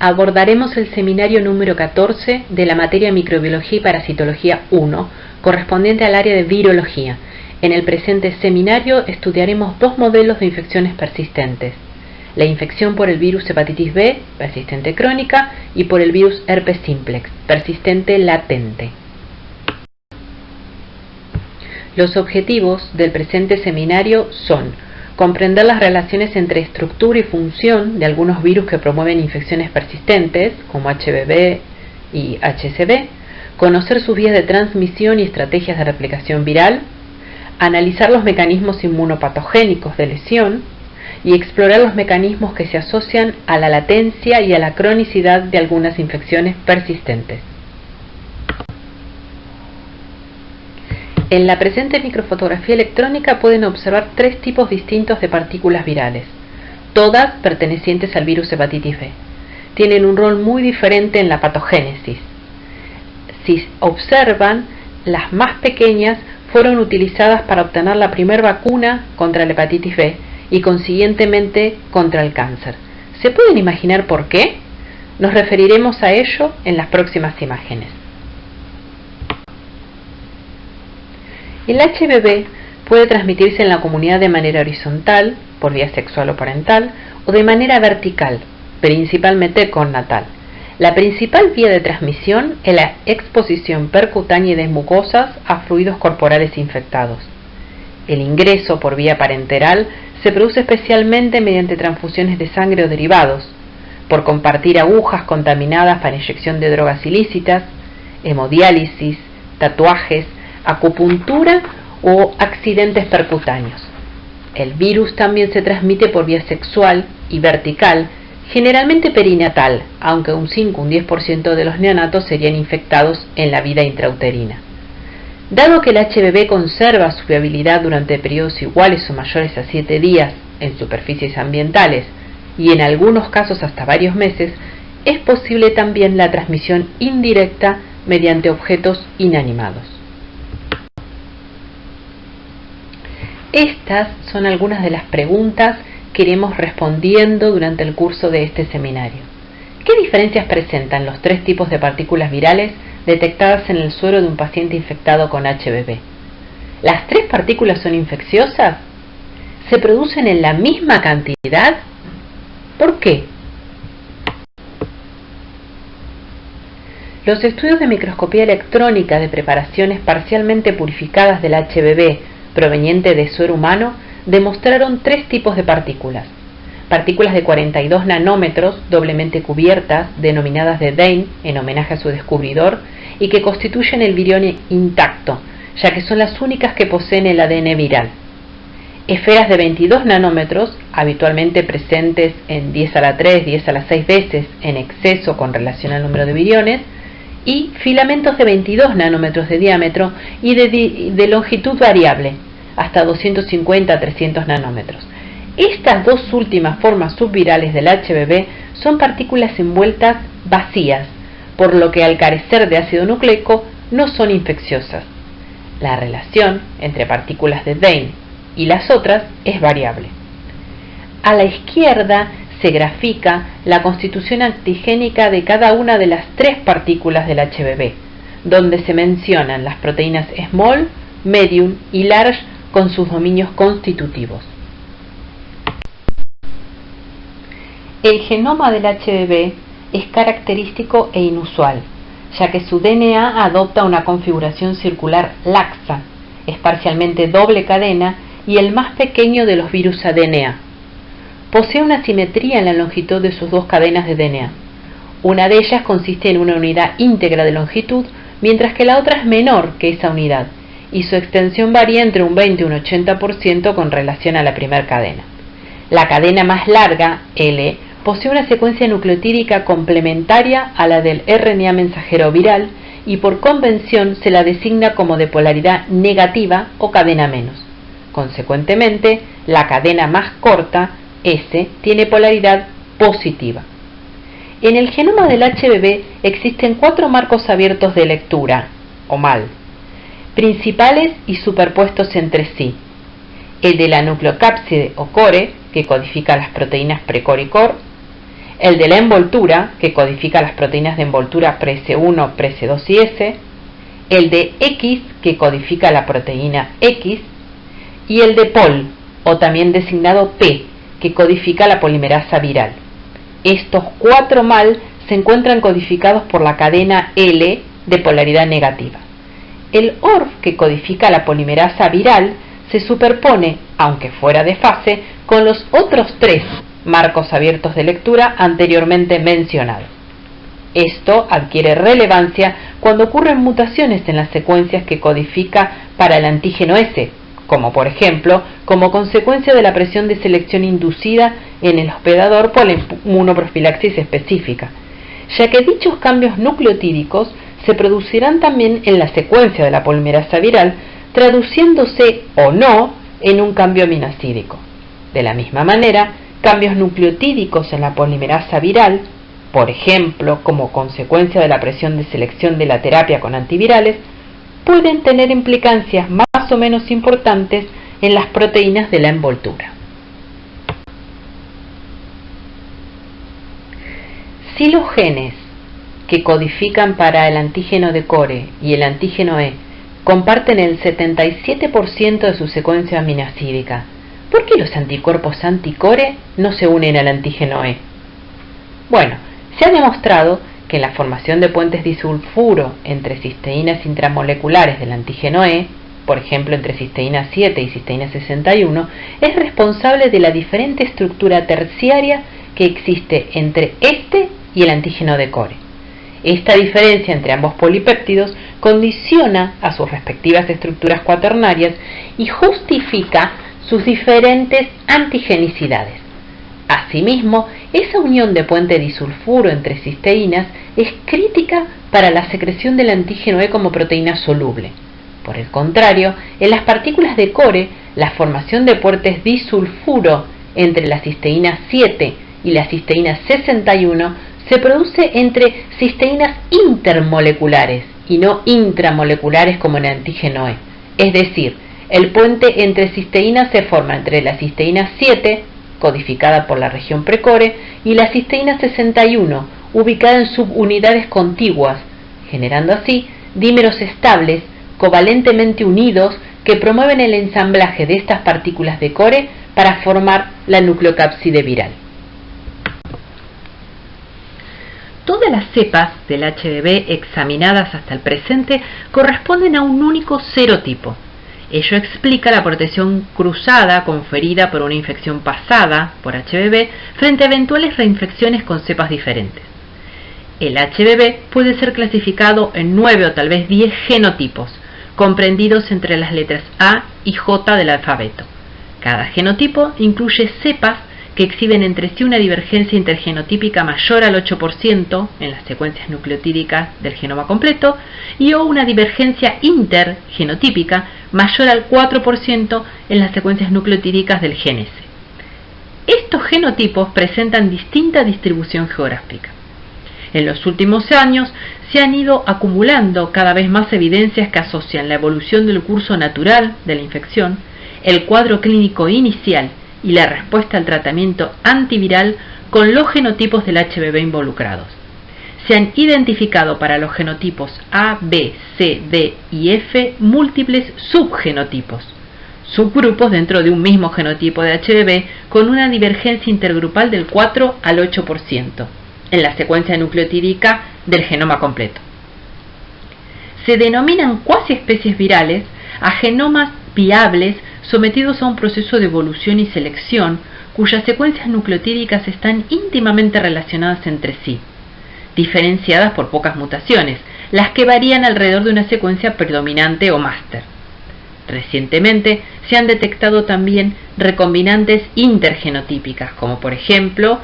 abordaremos el seminario número 14 de la materia Microbiología y Parasitología 1, correspondiente al área de virología. En el presente seminario estudiaremos dos modelos de infecciones persistentes: la infección por el virus hepatitis B, persistente crónica, y por el virus herpes simplex, persistente latente. Los objetivos del presente seminario son comprender las relaciones entre estructura y función de algunos virus que promueven infecciones persistentes, como HBV y HCV, conocer sus vías de transmisión y estrategias de replicación viral, analizar los mecanismos inmunopatogénicos de lesión y explorar los mecanismos que se asocian a la latencia y a la cronicidad de algunas infecciones persistentes. En la presente microfotografía electrónica pueden observar tres tipos distintos de partículas virales, todas pertenecientes al virus hepatitis B. Tienen un rol muy diferente en la patogénesis. Si observan, las más pequeñas fueron utilizadas para obtener la primera vacuna contra la hepatitis B y consiguientemente contra el cáncer. ¿Se pueden imaginar por qué? Nos referiremos a ello en las próximas imágenes. El HBV puede transmitirse en la comunidad de manera horizontal, por vía sexual o parental, o de manera vertical, principalmente connatal. La principal vía de transmisión es la exposición percutánea y de mucosas a fluidos corporales infectados. El ingreso por vía parenteral se produce especialmente mediante transfusiones de sangre o derivados, por compartir agujas contaminadas para inyección de drogas ilícitas, hemodiálisis, tatuajes, acupuntura o accidentes percutáneos. El virus también se transmite por vía sexual y vertical, generalmente perinatal, aunque un 5 o un 10% de los neonatos serían infectados en la vida intrauterina. Dado que el HBV conserva su viabilidad durante periodos iguales o mayores a 7 días en superficies ambientales y en algunos casos hasta varios meses, es posible también la transmisión indirecta mediante objetos inanimados. Estas son algunas de las preguntas que iremos respondiendo durante el curso de este seminario. ¿Qué diferencias presentan los tres tipos de partículas virales detectadas en el suero de un paciente infectado con HBV? ¿Las tres partículas son infecciosas? ¿Se producen en la misma cantidad? ¿Por qué? Los estudios de microscopía electrónica de preparaciones parcialmente purificadas del HBV proveniente de suero humano demostraron tres tipos de partículas: partículas de 42 nanómetros doblemente cubiertas, denominadas de Dehn en homenaje a su descubridor, y que constituyen el virión intacto, ya que son las únicas que poseen el ADN viral; esferas de 22 nanómetros, habitualmente presentes en 10 a la 3, 10 a la 6 veces en exceso con relación al número de viriones; y filamentos de 22 nanómetros de diámetro y de longitud variable, hasta 250 a 300 nanómetros. Estas dos últimas formas subvirales del HBV son partículas envueltas vacías, por lo que al carecer de ácido nucleico no son infecciosas. La relación entre partículas de Dehn y las otras es variable. A la izquierda se grafica la constitución antigénica de cada una de las tres partículas del HBV, donde se mencionan las proteínas small, medium y large con sus dominios constitutivos. El genoma del HBV es característico e inusual, ya que su DNA adopta una configuración circular laxa, es parcialmente doble cadena y el más pequeño de los virus ADNA. Posee una simetría en la longitud de sus dos cadenas de DNA. Una de ellas consiste en una unidad íntegra de longitud, mientras que la otra es menor que esa unidad, y su extensión varía entre un 20 y un 80% con relación a la primera cadena. La cadena más larga, L, posee una secuencia nucleotídica complementaria a la del RNA mensajero viral y por convención se la designa como de polaridad negativa o cadena menos. Consecuentemente, la cadena más corta, S, tiene polaridad positiva. En el genoma del HBV existen 4 marcos abiertos de lectura, o MAL, principales y superpuestos entre sí: el de la nucleocápside o core, que codifica las proteínas precore y core; el de la envoltura, que codifica las proteínas de envoltura PRES1, PRES2 y S, el de X, que codifica la proteína X, y el de Pol, o también designado P, que codifica la polimerasa viral. Estos 4 mal se encuentran codificados por la cadena L de polaridad negativa. El ORF, que codifica la polimerasa viral, se superpone, aunque fuera de fase, con los otros 3 marcos abiertos de lectura anteriormente mencionados. Esto adquiere relevancia cuando ocurren mutaciones en las secuencias que codifica para el antígeno S, como por ejemplo, como consecuencia de la presión de selección inducida en el hospedador por la inmunoprofilaxis específica, ya que dichos cambios nucleotídicos se producirán también en la secuencia de la polimerasa viral, traduciéndose o no en un cambio aminoácidico. De la misma manera, cambios nucleotídicos en la polimerasa viral, por ejemplo, como consecuencia de la presión de selección de la terapia con antivirales, pueden tener implicancias más o menos importantes en las proteínas de la envoltura. Si los genes que codifican para el antígeno de core y el antígeno E comparten el 77% de su secuencia aminoácidica, ¿por qué los anticuerpos anticore no se unen al antígeno E? Bueno, se ha demostrado que en la formación de puentes disulfuro entre cisteínas intramoleculares del antígeno E, por ejemplo entre cisteína 7 y cisteína 61, es responsable de la diferente estructura terciaria que existe entre este y el antígeno de core. Esta diferencia entre ambos polipéptidos condiciona a sus respectivas estructuras cuaternarias y justifica sus diferentes antigenicidades. Asimismo, esa unión de puente disulfuro entre cisteínas es crítica para la secreción del antígeno E como proteína soluble. Por el contrario, en las partículas de core, la formación de puentes disulfuro entre la cisteína 7 y la cisteína 61 se produce entre cisteínas intermoleculares y no intramoleculares como en el antígeno E. Es decir, el puente entre cisteínas se forma entre la cisteína 7, codificada por la región precore, y la cisteína 61, ubicada en subunidades contiguas, generando así dímeros estables, covalentemente unidos, que promueven el ensamblaje de estas partículas de core para formar la nucleocápside viral. Todas las cepas del HBV examinadas hasta el presente corresponden a un único serotipo. Ello explica la protección cruzada conferida por una infección pasada por HBV frente a eventuales reinfecciones con cepas diferentes. El HBV puede ser clasificado en 9 o tal vez 10 genotipos, comprendidos entre las letras A y J del alfabeto. Cada genotipo incluye cepas que exhiben entre sí una divergencia intergenotípica mayor al 8% en las secuencias nucleotídicas del genoma completo y o una divergencia intergenotípica mayor al 4% en las secuencias nucleotídicas del gen S. Estos genotipos presentan distinta distribución geográfica. En los últimos años se han ido acumulando cada vez más evidencias que asocian la evolución del curso natural de la infección, el cuadro clínico inicial y la respuesta al tratamiento antiviral con los genotipos del HBV involucrados. Se han identificado para los genotipos A, B, C, D y F múltiples subgenotipos, subgrupos dentro de un mismo genotipo de HBV con una divergencia intergrupal del 4 al 8% en la secuencia nucleotídica del genoma completo. Se denominan cuasi especies virales a genomas viables sometidos a un proceso de evolución y selección cuyas secuencias nucleotídicas están íntimamente relacionadas entre sí, diferenciadas por pocas mutaciones, las que varían alrededor de una secuencia predominante o máster. Recientemente se han detectado también recombinantes intergenotípicas, como por ejemplo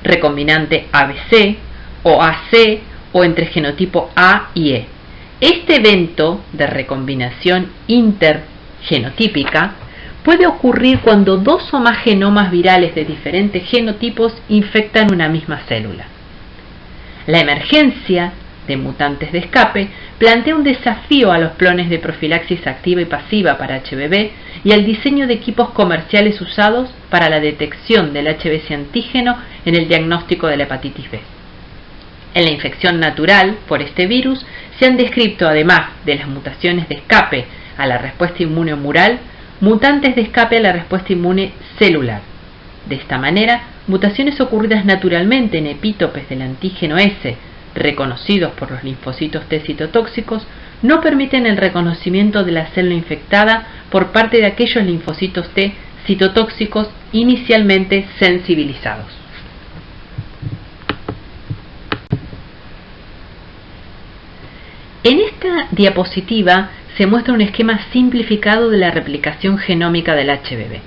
recombinante ABC o AC o entre genotipo A y E. Este evento de recombinación intergenotípica puede ocurrir cuando 2 o más genomas virales de diferentes genotipos infectan una misma célula. La emergencia de mutantes de escape plantea un desafío a los planes de profilaxis activa y pasiva para HBV y al diseño de equipos comerciales usados para la detección del HBC antígeno en el diagnóstico de la hepatitis B. En la infección natural por este virus se han descrito, además de las mutaciones de escape a la respuesta inmune humoral, mutantes de escape a la respuesta inmune celular. De esta manera, mutaciones ocurridas naturalmente en epítopes del antígeno S, reconocidos por los linfocitos T citotóxicos, no permiten el reconocimiento de la célula infectada por parte de aquellos linfocitos T citotóxicos inicialmente sensibilizados. En esta diapositiva se muestra un esquema simplificado de la replicación genómica del HBV.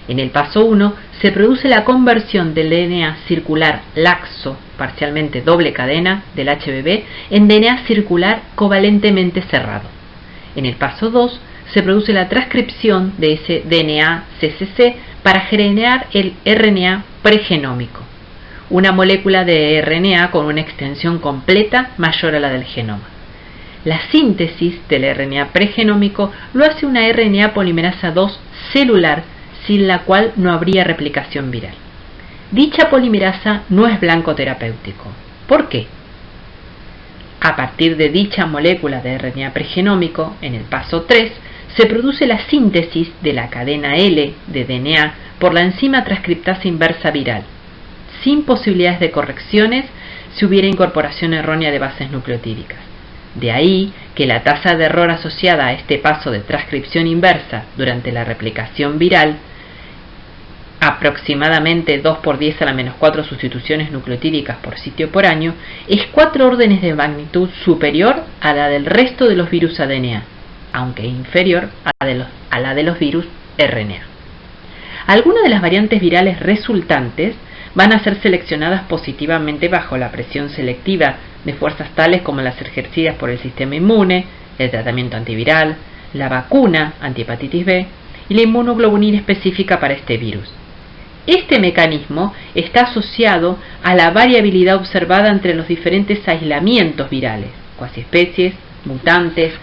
En el paso 1 se produce la conversión del DNA circular laxo, parcialmente doble cadena, del HBV en DNA circular covalentemente cerrado. En el paso 2 se produce la transcripción de ese DNA CCC para generar el RNA pregenómico, una molécula de RNA con una extensión completa mayor a la del genoma. La síntesis del RNA pregenómico lo hace una RNA polimerasa 2 celular, sin la cual no habría replicación viral. Dicha polimerasa no es blanco terapéutico. ¿Por qué? A partir de dicha molécula de RNA pregenómico, en el paso 3, se produce la síntesis de la cadena L de DNA por la enzima transcriptasa inversa viral, sin posibilidades de correcciones si hubiera incorporación errónea de bases nucleotídicas. De ahí que la tasa de error asociada a este paso de transcripción inversa durante la replicación viral, aproximadamente 2 por 10 a la menos 4 sustituciones nucleotídicas por sitio por año, es 4 órdenes de magnitud superior a la del resto de los virus ADNA, aunque inferior a la de los virus RNA. Algunas de las variantes virales resultantes van a ser seleccionadas positivamente bajo la presión selectiva de fuerzas tales como las ejercidas por el sistema inmune, el tratamiento antiviral, la vacuna antihepatitis B y la inmunoglobulina específica para este virus. Este mecanismo está asociado a la variabilidad observada entre los diferentes aislamientos virales, cuasiespecies, mutantes,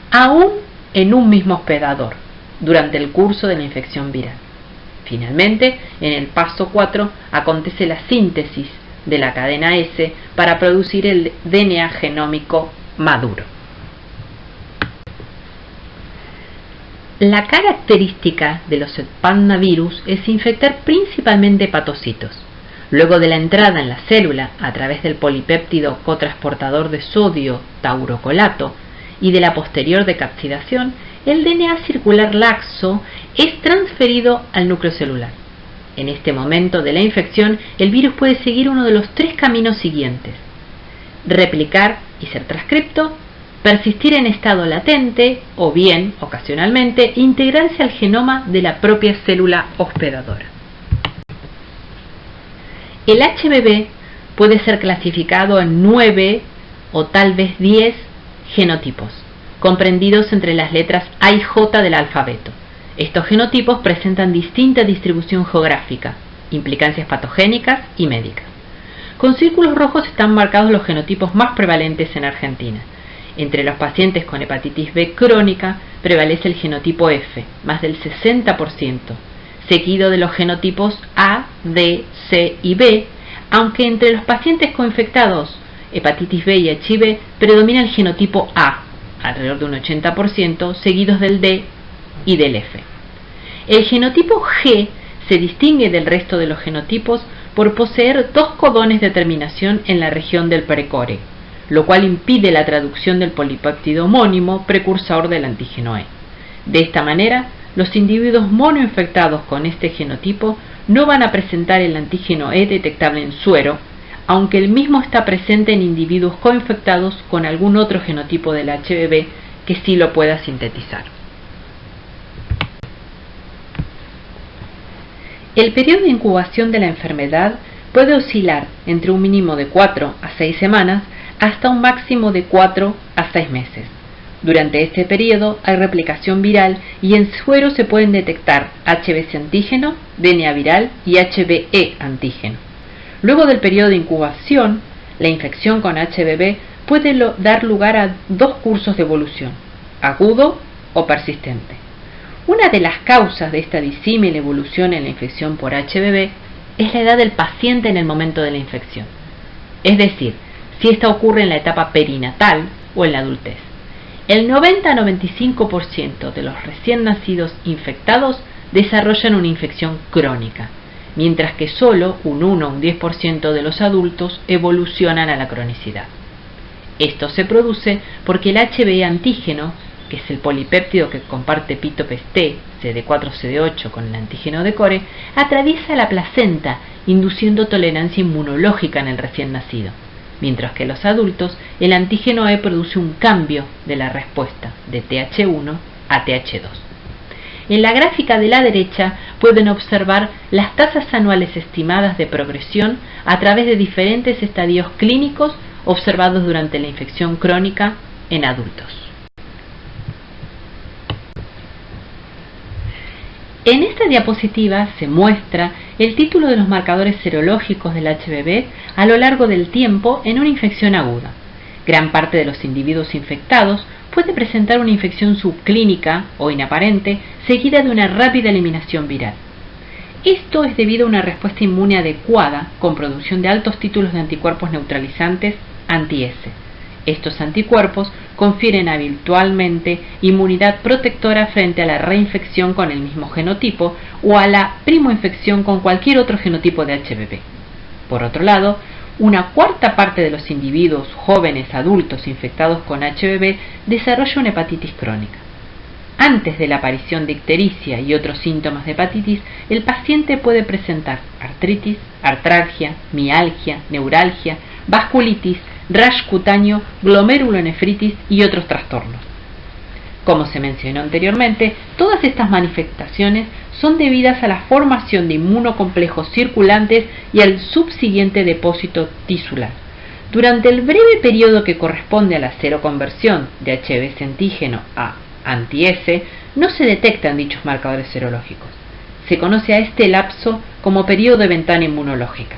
aún en un mismo hospedador, durante el curso de la infección viral. Finalmente, en el paso 4 acontece la síntesis de la cadena S para producir el DNA genómico maduro. La característica de los hetpannavirus es infectar principalmente hepatocitos. Luego de la entrada en la célula a través del polipéptido cotransportador de sodio taurocolato y de la posterior decapsidación, el DNA circular laxo es transferido al núcleo celular. En este momento de la infección, el virus puede seguir uno de los 3 caminos siguientes: replicar y ser transcripto, persistir en estado latente o bien, ocasionalmente, integrarse al genoma de la propia célula hospedadora. El HBV puede ser clasificado en 9 o tal vez 10 genotipos, comprendidos entre las letras A y J del alfabeto. Estos genotipos presentan distinta distribución geográfica, implicancias patogénicas y médicas. Con círculos rojos están marcados los genotipos más prevalentes en Argentina. Entre los pacientes con hepatitis B crónica prevalece el genotipo F, más del 60%, seguido de los genotipos A, D, C y B, aunque entre los pacientes coinfectados hepatitis B y HIV predomina el genotipo A, alrededor de un 80%, seguidos del D y del F. El genotipo G se distingue del resto de los genotipos por poseer 2 codones de terminación en la región del precore, lo cual impide la traducción del polipéptido homónimo precursor del antígeno E. De esta manera, los individuos monoinfectados con este genotipo no van a presentar el antígeno E detectable en suero, aunque el mismo está presente en individuos coinfectados con algún otro genotipo del HBV que sí lo pueda sintetizar. El periodo de incubación de la enfermedad puede oscilar entre un mínimo de 4 a 6 semanas hasta un máximo de 4 a 6 meses. Durante este periodo hay replicación viral y en suero se pueden detectar HBC antígeno, DNA viral y HBe antígeno. Luego del periodo de incubación, la infección con HBV puede dar lugar a 2 cursos de evolución, agudo o persistente. Una de las causas de esta disímil evolución en la infección por HBV es la edad del paciente en el momento de la infección, es decir, si esta ocurre en la etapa perinatal o en la adultez. El 90-95% de los recién nacidos infectados desarrollan una infección crónica, mientras que solo un 1 o un 10% de los adultos evolucionan a la cronicidad. Esto se produce porque el HBe antígeno, que es el polipéptido que comparte epítopes T, CD4-CD8 con el antígeno de core, atraviesa la placenta, induciendo tolerancia inmunológica en el recién nacido, mientras que en los adultos el antígeno E produce un cambio de la respuesta de TH1 a TH2. En la gráfica de la derecha pueden observar las tasas anuales estimadas de progresión a través de diferentes estadios clínicos observados durante la infección crónica en adultos. En esta diapositiva se muestra el título de los marcadores serológicos del HBV a lo largo del tiempo en una infección aguda. Gran parte de los individuos infectados puede presentar una infección subclínica o inaparente seguida de una rápida eliminación viral. Esto es debido a una respuesta inmune adecuada con producción de altos títulos de anticuerpos neutralizantes anti-S. Estos anticuerpos confieren habitualmente inmunidad protectora frente a la reinfección con el mismo genotipo o a la primoinfección con cualquier otro genotipo de HBV. Por otro lado, una cuarta parte de los individuos jóvenes adultos infectados con HBV desarrolla una hepatitis crónica. Antes de la aparición de ictericia y otros síntomas de hepatitis, el paciente puede presentar artritis, artralgia, mialgia, neuralgia, vasculitis, rash cutáneo, glomerulonefritis y otros trastornos. Como se mencionó anteriormente, todas estas manifestaciones son debidas a la formación de inmunocomplejos circulantes y al subsiguiente depósito tisular. Durante el breve periodo que corresponde a la seroconversión de HBs antígeno a anti-S, no se detectan dichos marcadores serológicos. Se conoce a este lapso como periodo de ventana inmunológica.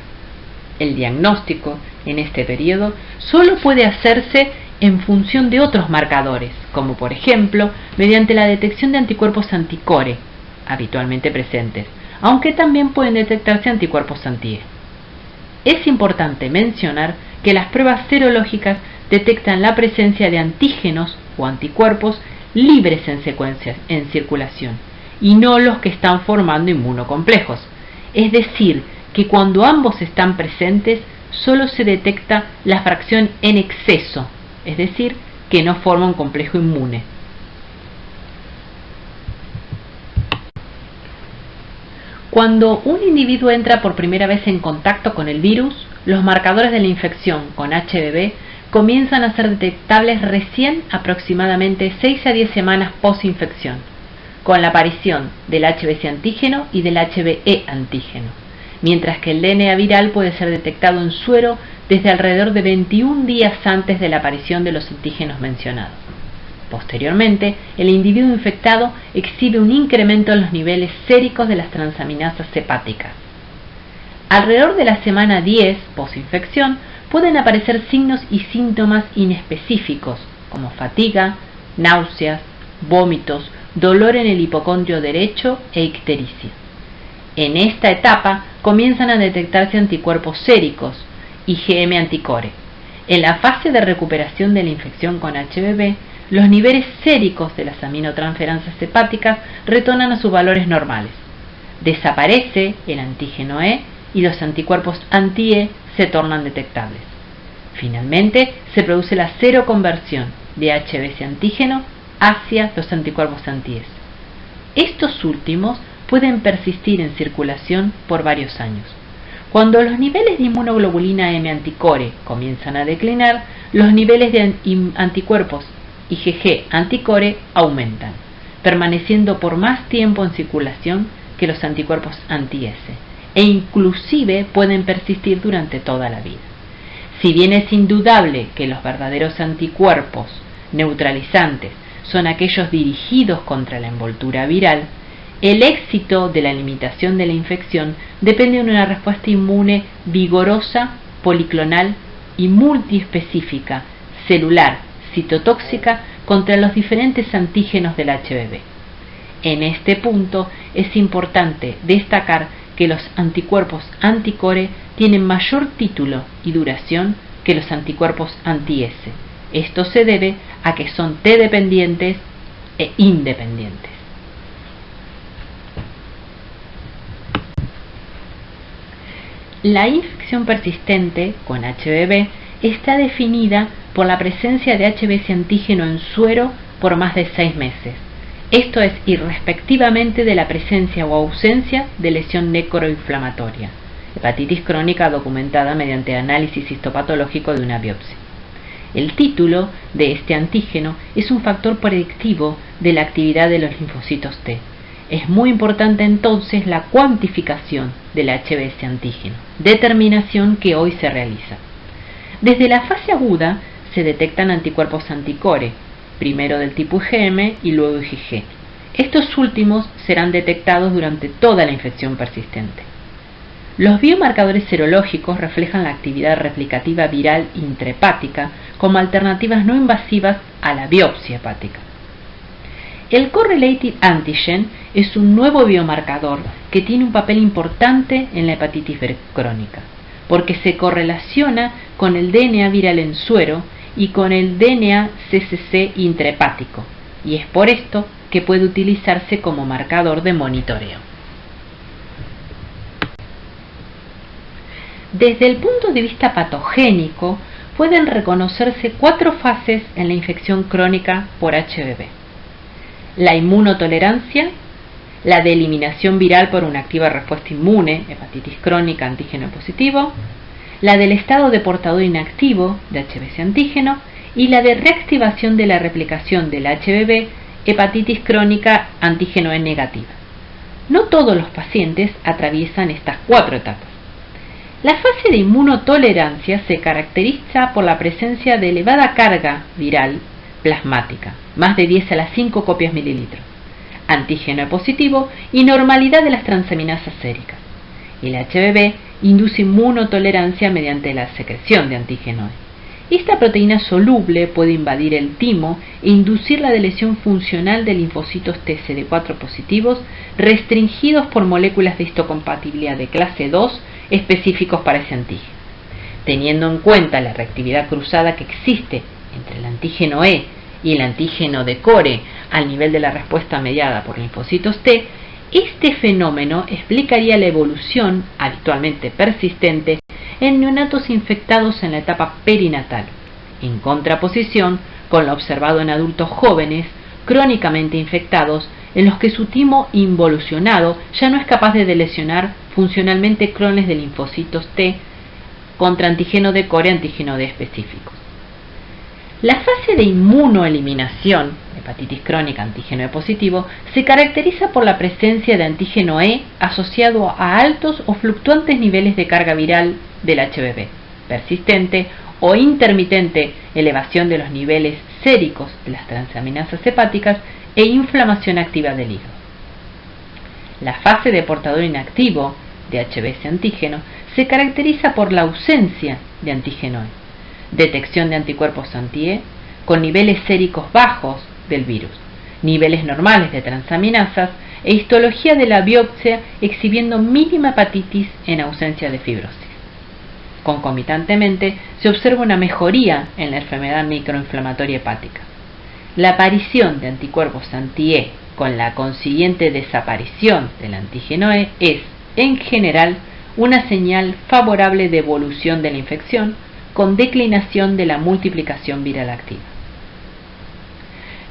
El diagnóstico en este periodo solo puede hacerse en función de otros marcadores, como por ejemplo mediante la detección de anticuerpos anticore, habitualmente presentes, aunque también pueden detectarse anticuerpos anti-E. Es importante mencionar que las pruebas serológicas detectan la presencia de antígenos o anticuerpos libres en circulación, y no los que están formando inmunocomplejos, es decir, que cuando ambos están presentes solo se detecta la fracción en exceso, es decir, que no forma un complejo inmune. Cuando un individuo entra por primera vez en contacto con el virus, los marcadores de la infección con HBV comienzan a ser detectables recién aproximadamente 6 a 10 semanas post-infección, con la aparición del HBc antígeno y del HBe antígeno, mientras que el DNA viral puede ser detectado en suero desde alrededor de 21 días antes de la aparición de los antígenos mencionados. Posteriormente, el individuo infectado exhibe un incremento en los niveles séricos de las transaminasas hepáticas. Alrededor de la semana 10 posinfección pueden aparecer signos y síntomas inespecíficos como fatiga, náuseas, vómitos, dolor en el hipocondrio derecho e ictericia. En esta etapa comienzan a detectarse anticuerpos séricos, IgM anticore. En la fase de recuperación de la infección con HBV, los niveles séricos de las aminotransferansas hepáticas retornan a sus valores normales. Desaparece el antígeno E y los anticuerpos anti-E se tornan detectables. Finalmente, se produce la seroconversión de HBs antígeno hacia los anticuerpos anti-S. Estos últimos pueden persistir en circulación por varios años. Cuando los niveles de inmunoglobulina M anticore comienzan a declinar, los niveles de anticuerpos IgG anticore aumentan, permaneciendo por más tiempo en circulación que los anticuerpos anti-S, e inclusive pueden persistir durante toda la vida. Si bien es indudable que los verdaderos anticuerpos neutralizantes son aquellos dirigidos contra la envoltura viral, el éxito de la limitación de la infección depende de una respuesta inmune vigorosa, policlonal y multiespecífica, celular, citotóxica, contra los diferentes antígenos del HBV. En este punto es importante destacar que los anticuerpos anticore tienen mayor título y duración que los anticuerpos anti-S. Esto se debe a que son T dependientes e independientes. La infección persistente con HBV está definida por la presencia de HBs antígeno en suero por más de 6 meses. Esto es irrespectivamente de la presencia o ausencia de lesión necroinflamatoria, hepatitis crónica documentada mediante análisis histopatológico de una biopsia. El título de este antígeno es un factor predictivo de la actividad de los linfocitos T. Es muy importante entonces la cuantificación del HBs antígeno, determinación que hoy se realiza. Desde la fase aguda se detectan anticuerpos anticore, primero del tipo IgM y luego IgG. Estos últimos serán detectados durante toda la infección persistente. Los biomarcadores serológicos reflejan la actividad replicativa viral intrahepática como alternativas no invasivas a la biopsia hepática. El Correlated Antigen es un nuevo biomarcador que tiene un papel importante en la hepatitis crónica, porque se correlaciona con el DNA viral en suero y con el DNA CCC intrahepático, y es por esto que puede utilizarse como marcador de monitoreo. Desde el punto de vista patogénico, pueden reconocerse 4 fases en la infección crónica por HBV. La inmunotolerancia, la de eliminación viral por una activa respuesta inmune, hepatitis crónica antígeno positivo, la del estado de portador inactivo de HBs antígeno y la de reactivación de la replicación del HBV, hepatitis crónica antígeno E negativa. No todos los pacientes atraviesan estas 4 etapas. La fase de inmunotolerancia se caracteriza por la presencia de elevada carga viral plasmática, más de 10 a la 5 copias mililitros, antígeno E positivo y normalidad de las transaminasas séricas. El HBV induce inmunotolerancia mediante la secreción de antígeno E. Esta proteína soluble puede invadir el timo e inducir la delesión funcional de linfocitos TCD4 positivos restringidos por moléculas de histocompatibilidad de clase 2 específicos para ese antígeno. Teniendo en cuenta la reactividad cruzada que existe entre el antígeno E y el antígeno de core al nivel de la respuesta mediada por linfocitos T, este fenómeno explicaría la evolución, habitualmente persistente, en neonatos infectados en la etapa perinatal, en contraposición con lo observado en adultos jóvenes crónicamente infectados en los que su timo involucionado ya no es capaz de lesionar funcionalmente clones de linfocitos T contra antígeno de core y antígeno D específicos. La fase de inmunoeliminación, hepatitis crónica antígeno E positivo, se caracteriza por la presencia de antígeno E asociado a altos o fluctuantes niveles de carga viral del HBV, persistente o intermitente elevación de los niveles séricos de las transaminasas hepáticas e inflamación activa del hígado. La fase de portador inactivo de HBs antígeno se caracteriza por la ausencia de antígeno E, detección de anticuerpos anti-E con niveles séricos bajos del virus, niveles normales de transaminasas e histología de la biopsia exhibiendo mínima hepatitis en ausencia de fibrosis. Concomitantemente, se observa una mejoría en la enfermedad microinflamatoria hepática. La aparición de anticuerpos anti-E con la consiguiente desaparición del antígeno E es, en general, una señal favorable de evolución de la infección con declinación de la multiplicación viral activa.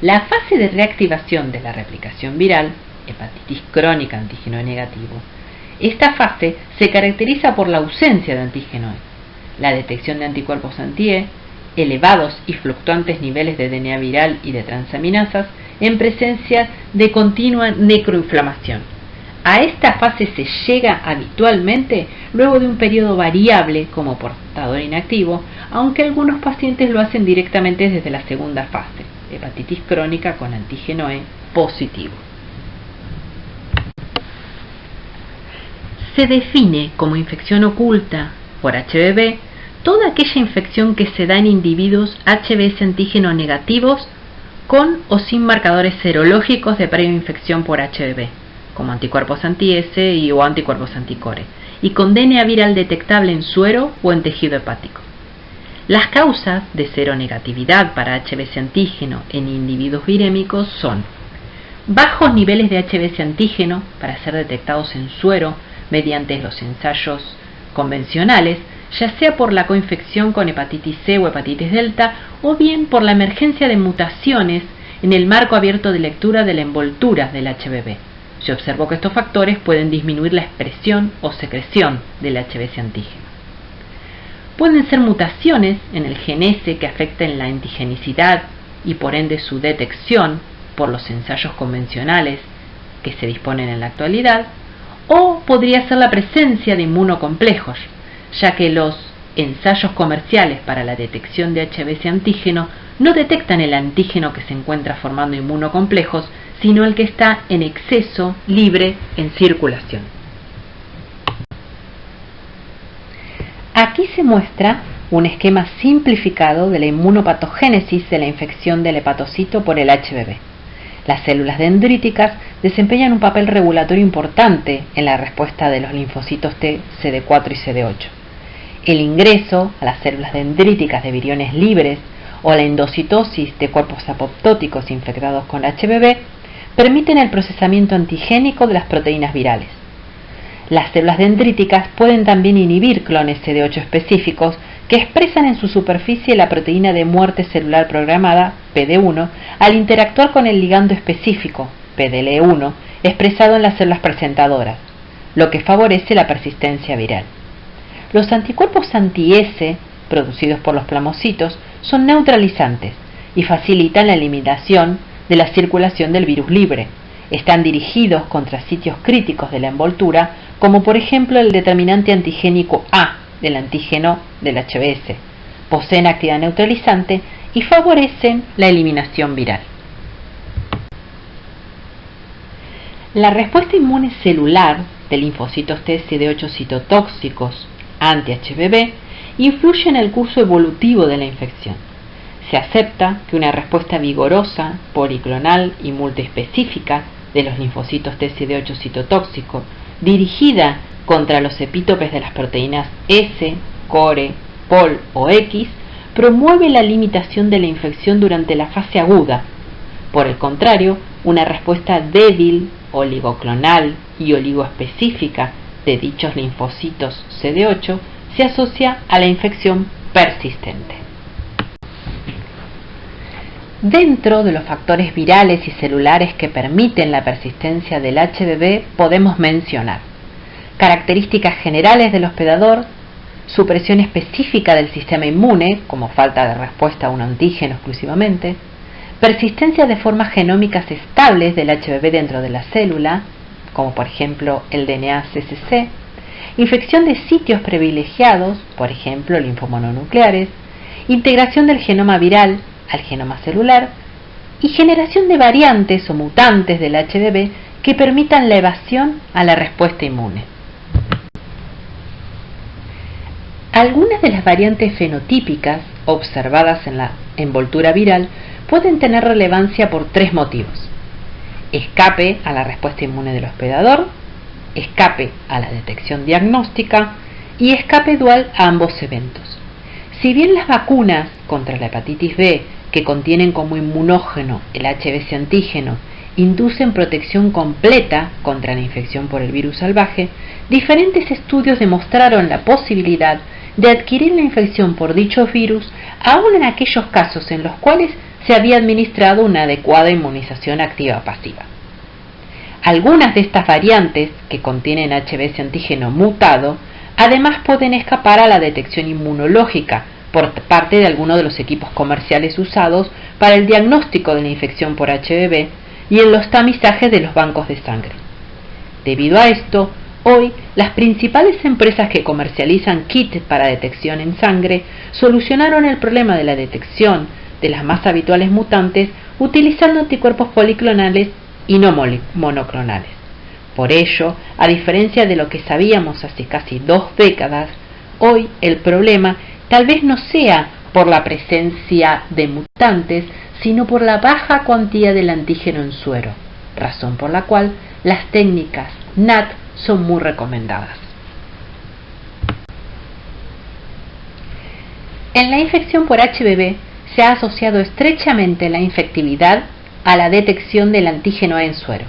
La fase de reactivación de la replicación viral, hepatitis crónica antígeno E negativo, esta fase se caracteriza por la ausencia de antígeno E, la detección de anticuerpos anti-E, elevados y fluctuantes niveles de DNA viral y de transaminasas en presencia de continua necroinflamación. A esta fase se llega habitualmente luego de un periodo variable como portador inactivo, aunque algunos pacientes lo hacen directamente desde la segunda fase, hepatitis crónica con antígeno E positivo. Se define como infección oculta por HBV toda aquella infección que se da en individuos HBs antígeno negativos con o sin marcadores serológicos de previa infección por HBV, como anticuerpos anti-S y o anticuerpos anticore, y con DNA viral detectable en suero o en tejido hepático. Las causas de seronegatividad para HBC antígeno en individuos virémicos son bajos niveles de HBC antígeno para ser detectados en suero mediante los ensayos convencionales, ya sea por la coinfección con hepatitis C o hepatitis delta, o bien por la emergencia de mutaciones en el marco abierto de lectura de la envoltura del HBV. Se observó que estos factores pueden disminuir la expresión o secreción del HBC antígeno. Pueden ser mutaciones en el gen S que afecten la antigenicidad y por ende su detección por los ensayos convencionales que se disponen en la actualidad, o podría ser la presencia de inmunocomplejos, ya que los ensayos comerciales para la detección de HBC antígeno no detectan el antígeno que se encuentra formando inmunocomplejos, sino el que está en exceso libre en circulación. Aquí se muestra un esquema simplificado de la inmunopatogénesis de la infección del hepatocito por el HBV. Las células dendríticas desempeñan un papel regulatorio importante en la respuesta de los linfocitos T, CD4 y CD8. El ingreso a las células dendríticas de viriones libres o la endocitosis de cuerpos apoptóticos infectados con HBV permiten el procesamiento antigénico de las proteínas virales. Las células dendríticas pueden también inhibir clones CD8 específicos que expresan en su superficie la proteína de muerte celular programada, PD1, al interactuar con el ligando específico, PDL1, expresado en las células presentadoras, lo que favorece la persistencia viral. Los anticuerpos anti-S, producidos por los plasmocitos, son neutralizantes y facilitan la eliminación de la circulación del virus libre. Están dirigidos contra sitios críticos de la envoltura, como por ejemplo el determinante antigénico A del antígeno del HBS. Poseen actividad neutralizante y favorecen la eliminación viral. La respuesta inmune celular de linfocitos T CD8 citotóxicos anti-HBV influye en el curso evolutivo de la infección. Se acepta que una respuesta vigorosa, policlonal y multiespecífica de los linfocitos T CD8 citotóxico dirigida contra los epítopes de las proteínas S, core, pol o X promueve la limitación de la infección durante la fase aguda. Por el contrario, una respuesta débil, oligoclonal y oligoespecífica de dichos linfocitos CD8 se asocia a la infección persistente. Dentro de los factores virales y celulares que permiten la persistencia del HBV podemos mencionar características generales del hospedador, supresión específica del sistema inmune, como falta de respuesta a un antígeno exclusivamente, persistencia de formas genómicas estables del HBV dentro de la célula, como por ejemplo el DNA CCC, infección de sitios privilegiados, por ejemplo linfomononucleares, integración del genoma viral al genoma celular y generación de variantes o mutantes del HBV que permitan la evasión a la respuesta inmune. Algunas de las variantes fenotípicas observadas en la envoltura viral pueden tener relevancia por tres motivos: escape a la respuesta inmune del hospedador, escape a la detección diagnóstica y escape dual a ambos eventos. Si bien las vacunas contra la hepatitis B que contienen como inmunógeno el HBC antígeno inducen protección completa contra la infección por el virus salvaje, diferentes estudios demostraron la posibilidad de adquirir la infección por dichos virus aún en aquellos casos en los cuales se había administrado una adecuada inmunización activa pasiva. Algunas de estas variantes que contienen HBC antígeno mutado además pueden escapar a la detección inmunológica por parte de algunos de los equipos comerciales usados para el diagnóstico de la infección por HBV y en los tamizajes de los bancos de sangre. Debido a esto, hoy las principales empresas que comercializan kits para detección en sangre solucionaron el problema de la detección de las más habituales mutantes utilizando anticuerpos policlonales y no monoclonales. Por ello, a diferencia de lo que sabíamos hace casi 2 décadas, hoy el problema tal vez no sea por la presencia de mutantes, sino por la baja cuantía del antígeno en suero, razón por la cual las técnicas NAT son muy recomendadas. En la infección por HBV se ha asociado estrechamente la infectividad a la detección del antígeno A en suero.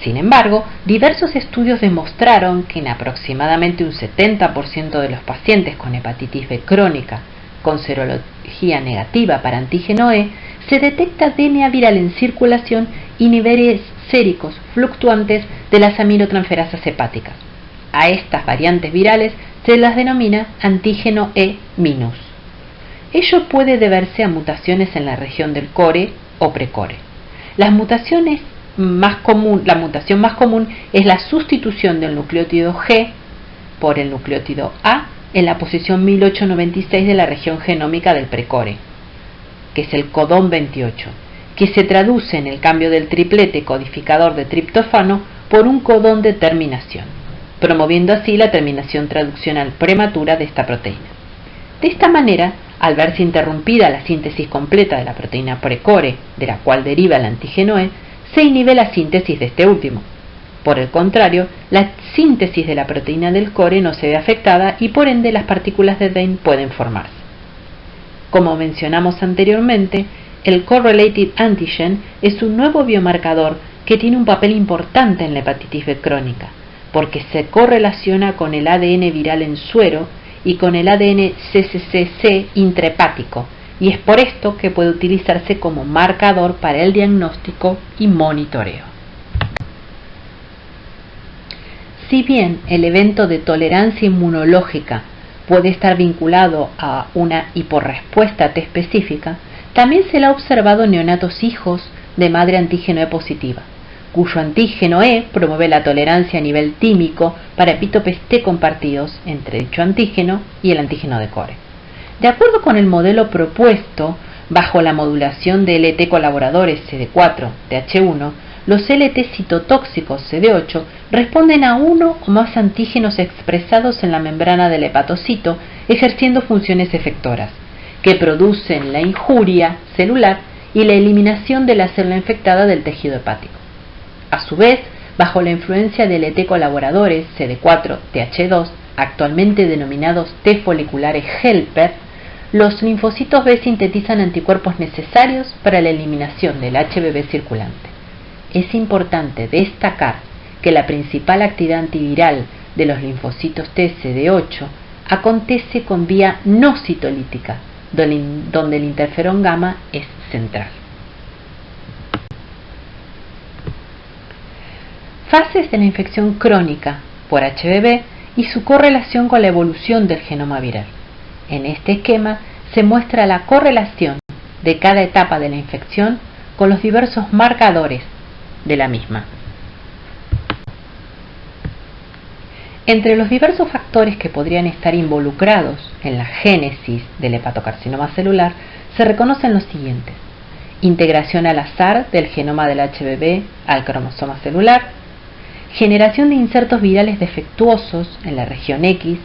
Sin embargo, diversos estudios demostraron que en aproximadamente un 70% de los pacientes con hepatitis B crónica con serología negativa para antígeno E se detecta DNA viral en circulación y niveles séricos fluctuantes de las aminotransferasas hepáticas. A estas variantes virales se las denomina antígeno E-. Ello puede deberse a mutaciones en la región del core o precore. La mutación más común es la sustitución del nucleótido G por el nucleótido A en la posición 1896 de la región genómica del precore, que es el codón 28, que se traduce en el cambio del triplete codificador de triptófano por un codón de terminación, promoviendo así la terminación traduccional prematura de esta proteína. De esta manera, al verse interrumpida la síntesis completa de la proteína precore, de la cual deriva el antígeno E, se inhibe la síntesis de este último. Por el contrario, la síntesis de la proteína del core no se ve afectada y por ende las partículas de Bain pueden formarse. Como mencionamos anteriormente, el Core-Related Antigen es un nuevo biomarcador que tiene un papel importante en la hepatitis B crónica, porque se correlaciona con el ADN viral en suero y con el ADN CCCC intrahepático, y es por esto que puede utilizarse como marcador para el diagnóstico y monitoreo. Si bien el evento de tolerancia inmunológica puede estar vinculado a una hiporrespuesta T específica, también se le ha observado en neonatos hijos de madre antígeno E positiva, cuyo antígeno E promueve la tolerancia a nivel tímico para epítopes T compartidos entre dicho antígeno y el antígeno de core. De acuerdo con el modelo propuesto bajo la modulación de LT colaboradores CD4 TH1, los LT citotóxicos CD8 responden a uno o más antígenos expresados en la membrana del hepatocito, ejerciendo funciones efectoras, que producen la injuria celular y la eliminación de la célula infectada del tejido hepático. A su vez, bajo la influencia de LT colaboradores CD4 TH2, actualmente denominados T foliculares helper, los linfocitos B sintetizan anticuerpos necesarios para la eliminación del HBV circulante. Es importante destacar que la principal actividad antiviral de los linfocitos T CD8 acontece con vía no citolítica, donde el interferón gamma es central. Fases de la infección crónica por HBV y su correlación con la evolución del genoma viral. En este esquema se muestra la correlación de cada etapa de la infección con los diversos marcadores de la misma. Entre los diversos factores que podrían estar involucrados en la génesis del hepatocarcinoma celular se reconocen los siguientes: integración al azar del genoma del HBV al cromosoma celular, generación de insertos virales defectuosos en la región X,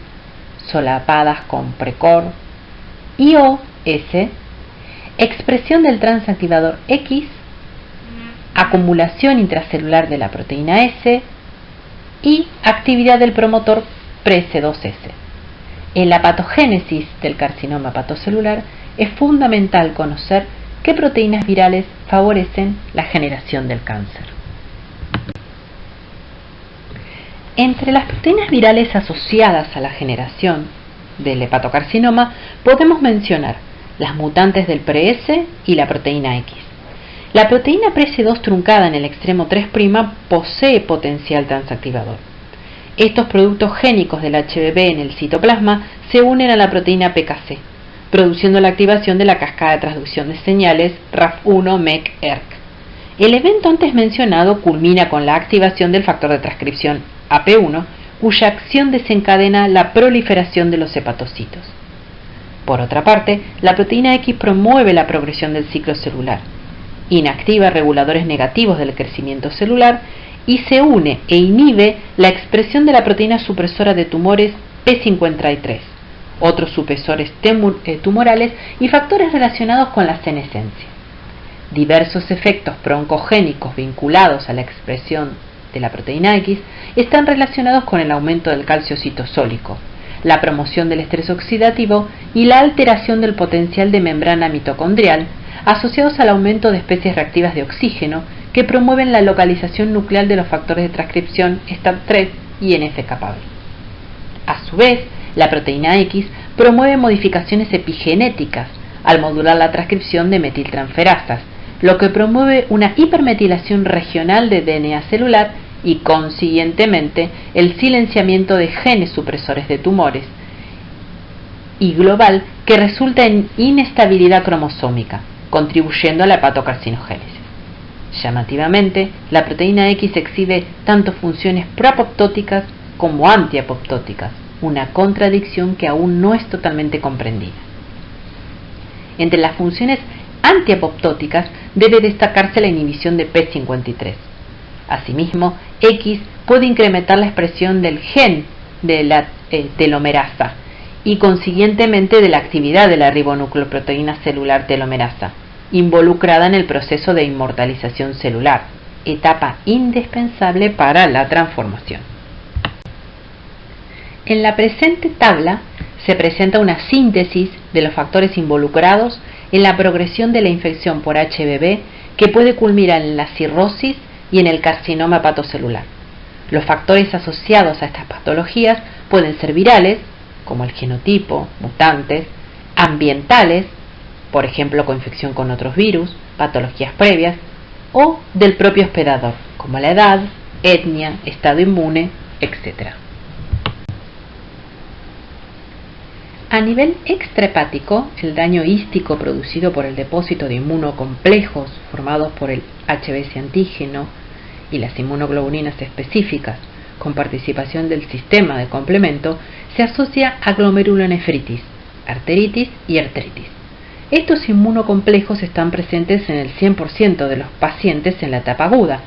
solapadas con precor, IOS, expresión del transactivador X, acumulación intracelular de la proteína S y actividad del promotor PRC2S. En la patogénesis del carcinoma hepatocelular es fundamental conocer qué proteínas virales favorecen la generación del cáncer. Entre las proteínas virales asociadas a la generación del hepatocarcinoma podemos mencionar las mutantes del PRS y la proteína X. La proteína PRS2 truncada en el extremo 3' posee potencial transactivador. Estos productos génicos del HBV en el citoplasma se unen a la proteína PKC, produciendo la activación de la cascada de transducción de señales RAF1-MEK-ERK. El evento antes mencionado culmina con la activación del factor de transcripción AP1, cuya acción desencadena la proliferación de los hepatocitos. Por otra parte, la proteína X promueve la progresión del ciclo celular, inactiva reguladores negativos del crecimiento celular y se une e inhibe la expresión de la proteína supresora de tumores P53, otros supresores tumorales y factores relacionados con la senescencia. Diversos efectos broncogénicos vinculados a la expresión de la proteína X están relacionados con el aumento del calcio citosólico, la promoción del estrés oxidativo y la alteración del potencial de membrana mitocondrial, asociados al aumento de especies reactivas de oxígeno que promueven la localización nuclear de los factores de transcripción STAT3 y NF-κB. A su vez, la proteína X promueve modificaciones epigenéticas al modular la transcripción de metiltransferasas, lo que promueve una hipermetilación regional de DNA celular y, consiguientemente, el silenciamiento de genes supresores de tumores y global que resulta en inestabilidad cromosómica, contribuyendo a la hepatocarcinogénesis. Llamativamente, la proteína X exhibe tanto funciones proapoptóticas como antiapoptóticas, una contradicción que aún no es totalmente comprendida. Entre las funciones antiapoptóticas debe destacarse la inhibición de P53. Asimismo, X puede incrementar la expresión del gen de la telomerasa y consiguientemente de la actividad de la ribonucleoproteína celular telomerasa, involucrada en el proceso de inmortalización celular, etapa indispensable para la transformación. En la presente tabla se presenta una síntesis de los factores involucrados en la progresión de la infección por HBV que puede culminar en la cirrosis y en el carcinoma hepatocelular. Los factores asociados a estas patologías pueden ser virales, como el genotipo, mutantes, ambientales, por ejemplo coinfección con otros virus, patologías previas, o del propio hospedador, como la edad, etnia, estado inmune, etc. A nivel extrahepático, el daño hístico producido por el depósito de inmunocomplejos formados por el HBs antígeno y las inmunoglobulinas específicas, con participación del sistema de complemento, se asocia a glomerulonefritis, arteritis y artritis. Estos inmunocomplejos están presentes en el 100% de los pacientes en la etapa aguda,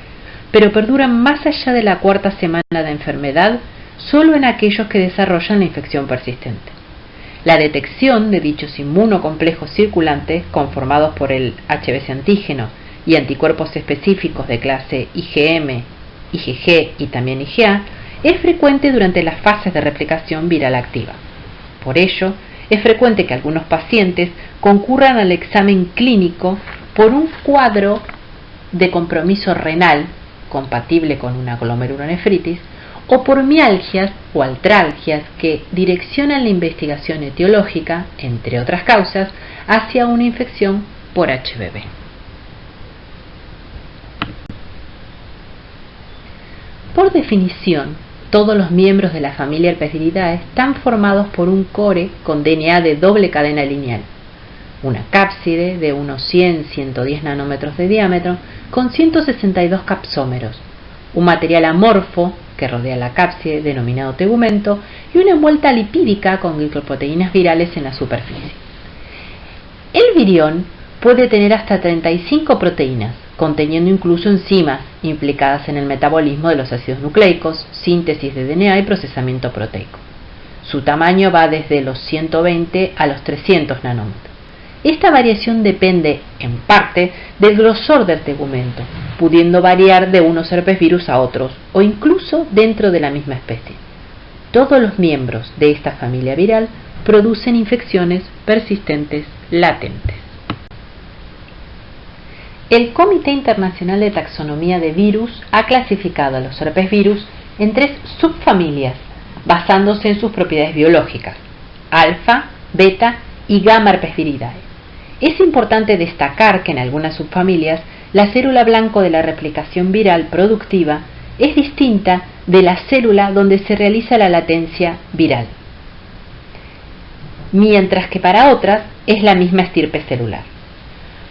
pero perduran más allá de la cuarta semana de enfermedad solo en aquellos que desarrollan la infección persistente. La detección de dichos inmunocomplejos circulantes conformados por el HBs antígeno y anticuerpos específicos de clase IgM, IgG y también IgA es frecuente durante las fases de replicación viral activa. Por ello, es frecuente que algunos pacientes concurran al examen clínico por un cuadro de compromiso renal compatible con una glomerulonefritis o por mialgias o artralgias que direccionan la investigación etiológica, entre otras causas, hacia una infección por HBV. Por definición, todos los miembros de la familia Herpesviridae están formados por un core con DNA de doble cadena lineal, una cápside de unos 100-110 nanómetros de diámetro con 162 capsómeros, un material amorfo que rodea la cápside denominado tegumento y una envuelta lipídica con glicoproteínas virales en la superficie. El virión puede tener hasta 35 proteínas, conteniendo incluso enzimas implicadas en el metabolismo de los ácidos nucleicos, síntesis de DNA y procesamiento proteico. Su tamaño va desde los 120 a los 300 nanómetros. Esta variación depende, en parte, del grosor del tegumento, pudiendo variar de unos herpesvirus a otros, o incluso dentro de la misma especie. Todos los miembros de esta familia viral producen infecciones persistentes latentes. El Comité Internacional de Taxonomía de Virus ha clasificado a los herpesvirus en 3 subfamilias, basándose en sus propiedades biológicas: alfa, beta y gamma herpesviridae. Es importante destacar que en algunas subfamilias la célula blanco de la replicación viral productiva es distinta de la célula donde se realiza la latencia viral, mientras que para otras es la misma estirpe celular.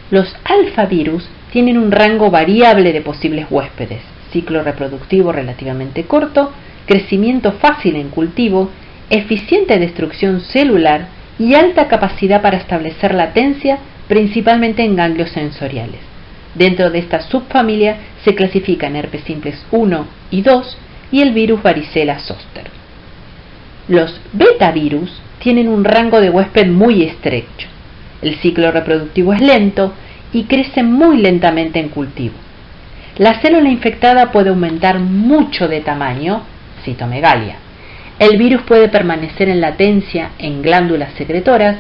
Los alfavirus tienen un rango variable de posibles huéspedes, ciclo reproductivo relativamente corto, crecimiento fácil en cultivo, eficiente destrucción celular y alta capacidad para establecer latencia, principalmente en ganglios sensoriales. Dentro de esta subfamilia se clasifican herpes simplex 1 y 2 y el virus varicela zoster. Los betavirus tienen un rango de huésped muy estrecho. El ciclo reproductivo es lento y crecen muy lentamente en cultivo. La célula infectada puede aumentar mucho de tamaño, citomegalia. El virus puede permanecer en latencia en glándulas secretoras,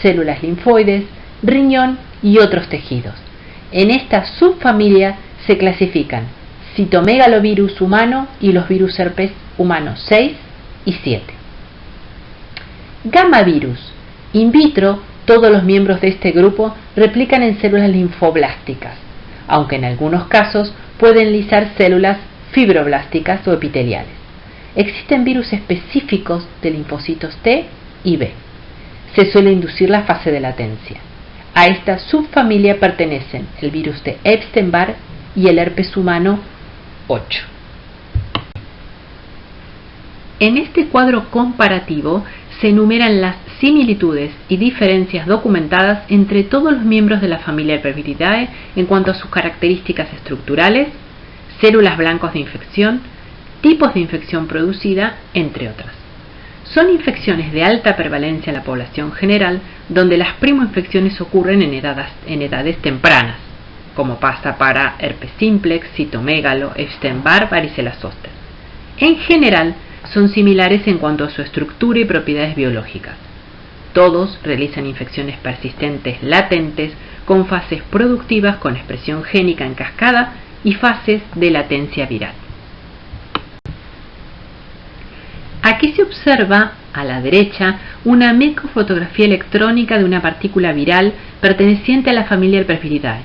células linfoides, riñón y otros tejidos. En esta subfamilia se clasifican citomegalovirus humano y los virus herpes humanos 6 y 7. Gamma virus. In vitro, todos los miembros de este grupo replican en células linfoblásticas, aunque en algunos casos pueden lisar células fibroblásticas o epiteliales. Existen virus específicos de linfocitos T y B. Se suele inducir la fase de latencia. A esta subfamilia pertenecen el virus de Epstein-Barr y el herpes humano 8. En este cuadro comparativo se enumeran las similitudes y diferencias documentadas entre todos los miembros de la familia Herpesviridae en cuanto a sus características estructurales, células blancos de infección, tipos de infección producida, entre otras. Son infecciones de alta prevalencia en la población general, donde las primoinfecciones ocurren en edades tempranas, como pasa para herpes simplex, citomegalo, Epstein-Barr, varicela zoster. En general, son similares en cuanto a su estructura y propiedades biológicas. Todos realizan infecciones persistentes latentes con fases productivas con expresión génica en cascada y fases de latencia viral. Aquí se observa, a la derecha, una microfotografía electrónica de una partícula viral perteneciente a la familia Herpesviridae.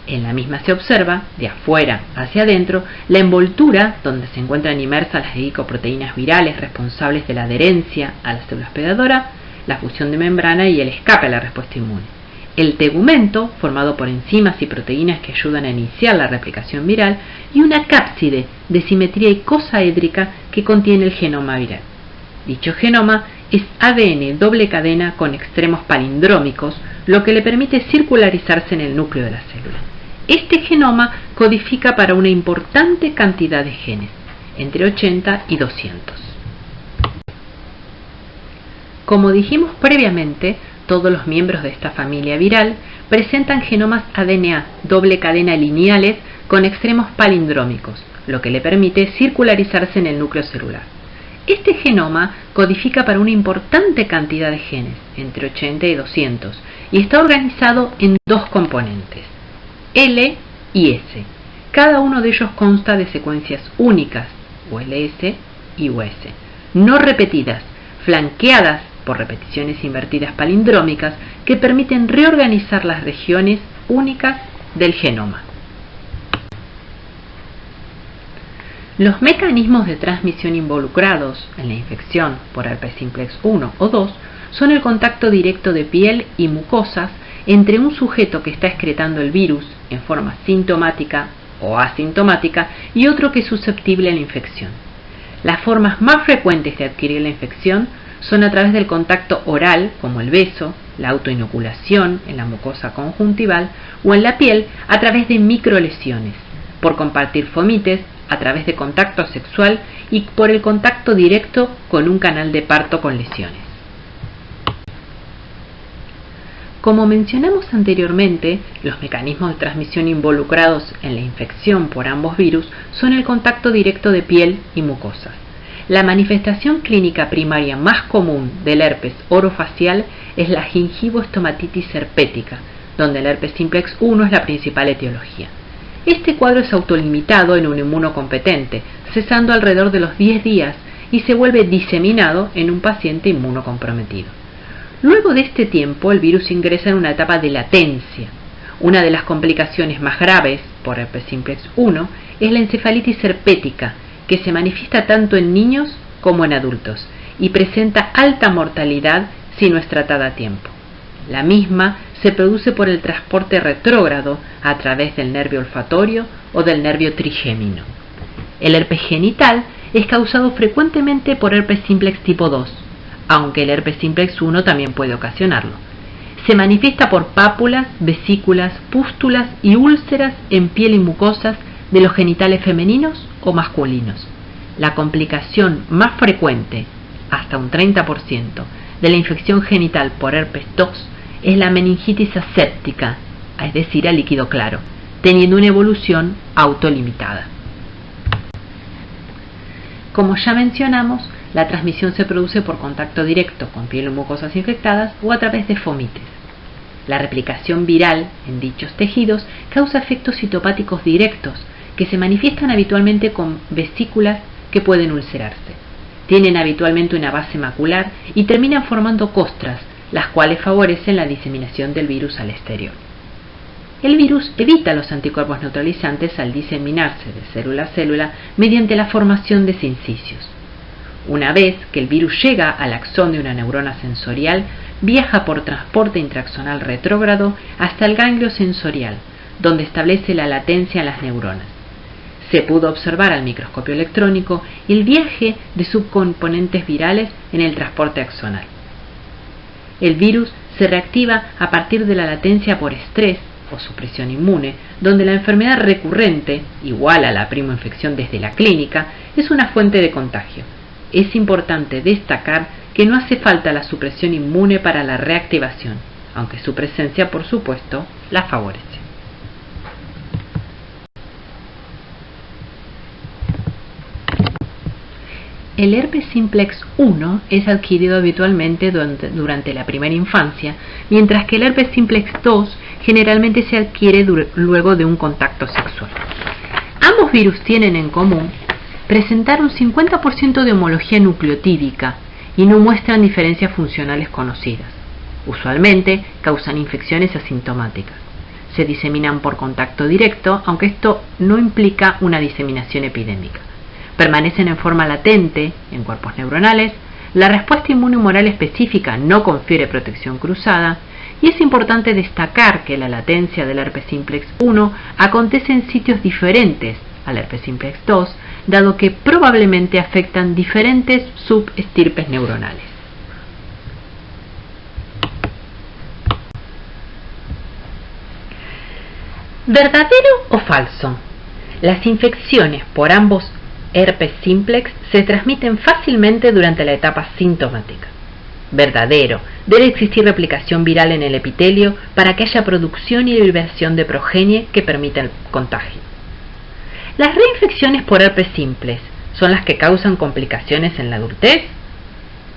En la misma se observa, de afuera hacia adentro, la envoltura donde se encuentran inmersas las glicoproteínas virales responsables de la adherencia a la célula hospedadora, la fusión de membrana y el escape a la respuesta inmune. El tegumento, formado por enzimas y proteínas que ayudan a iniciar la replicación viral, y una cápside de simetría icosaédrica que contiene el genoma viral. Dicho genoma es ADN doble cadena con extremos palindrómicos, lo que le permite circularizarse en el núcleo de la célula. Este genoma codifica para una importante cantidad de genes, entre 80 y 200. Como dijimos previamente, todos los miembros de esta familia viral presentan genomas ADN doble cadena lineales con extremos palindrómicos, lo que le permite circularizarse en el núcleo celular. Este genoma codifica para una importante cantidad de genes, entre 80 y 200, y está organizado en dos componentes, L y S. Cada uno de ellos consta de secuencias únicas, ULS y US, no repetidas, flanqueadas por repeticiones invertidas palindrómicas que permiten reorganizar las regiones únicas del genoma. Los mecanismos de transmisión involucrados en la infección por herpes simplex 1 o 2 son el contacto directo de piel y mucosas entre un sujeto que está excretando el virus en forma sintomática o asintomática y otro que es susceptible a la infección. Las formas más frecuentes de adquirir la infección son a través del contacto oral, como el beso, la autoinoculación en la mucosa conjuntival o en la piel a través de microlesiones, por compartir fomites, a través de contacto sexual y por el contacto directo con un canal de parto con lesiones. Como mencionamos anteriormente, los mecanismos de transmisión involucrados en la infección por ambos virus son el contacto directo de piel y mucosas. La manifestación clínica primaria más común del herpes orofacial es la gingivoestomatitis herpética, donde el herpes simplex 1 es la principal etiología. Este cuadro es autolimitado en un inmunocompetente, cesando alrededor de los 10 días y se vuelve diseminado en un paciente inmunocomprometido. Luego de este tiempo, el virus ingresa en una etapa de latencia. Una de las complicaciones más graves por herpes simplex 1 es la encefalitis herpética, que se manifiesta tanto en niños como en adultos y presenta alta mortalidad si no es tratada a tiempo. La misma se produce por el transporte retrógrado a través del nervio olfatorio o del nervio trigémino. El herpes genital es causado frecuentemente por herpes simplex tipo 2, aunque el herpes simplex 1 también puede ocasionarlo. Se manifiesta por pápulas, vesículas, pústulas y úlceras en piel y mucosas de los genitales femeninos o masculinos. La complicación más frecuente, hasta un 30%, de la infección genital por herpes 2 es la meningitis aséptica, es decir, a líquido claro, teniendo una evolución autolimitada. Como ya mencionamos, la transmisión se produce por contacto directo con piel o mucosas infectadas o a través de fomites. La replicación viral en dichos tejidos causa efectos citopáticos directos que se manifiestan habitualmente con vesículas que pueden ulcerarse. Tienen habitualmente una base macular y terminan formando costras, las cuales favorecen la diseminación del virus al exterior. El virus evita los anticuerpos neutralizantes al diseminarse de célula a célula mediante la formación de sincicios. Una vez que el virus llega al axón de una neurona sensorial, viaja por transporte intraaxonal retrógrado hasta el ganglio sensorial, donde establece la latencia en las neuronas. Se pudo observar al microscopio electrónico el viaje de subcomponentes virales en el transporte axonal. El virus se reactiva a partir de la latencia por estrés o supresión inmune, donde la enfermedad recurrente, igual a la primoinfección desde la clínica, es una fuente de contagio. Es importante destacar que no hace falta la supresión inmune para la reactivación, aunque su presencia, por supuesto, la favorece. El herpes simplex 1 es adquirido habitualmente durante la primera infancia, mientras que el herpes simplex 2 generalmente se adquiere luego de un contacto sexual. Ambos virus tienen en común presentar un 50% de homología nucleotídica y no muestran diferencias funcionales conocidas. Usualmente causan infecciones asintomáticas. Se diseminan por contacto directo, aunque esto no implica una diseminación epidémica. Permanecen en forma latente en cuerpos neuronales, la respuesta inmune humoral específica no confiere protección cruzada, y es importante destacar que la latencia del herpes simplex 1 acontece en sitios diferentes al herpes simplex 2, dado que probablemente afectan diferentes subestirpes neuronales. ¿Verdadero o falso? Las infecciones por ambos herpes simplex se transmiten fácilmente durante la etapa sintomática. Verdadero. Debe existir replicación viral en el epitelio para que haya producción y liberación de progenie que permita el contagio. ¿Las reinfecciones por herpes simplex son las que causan complicaciones en la adultez?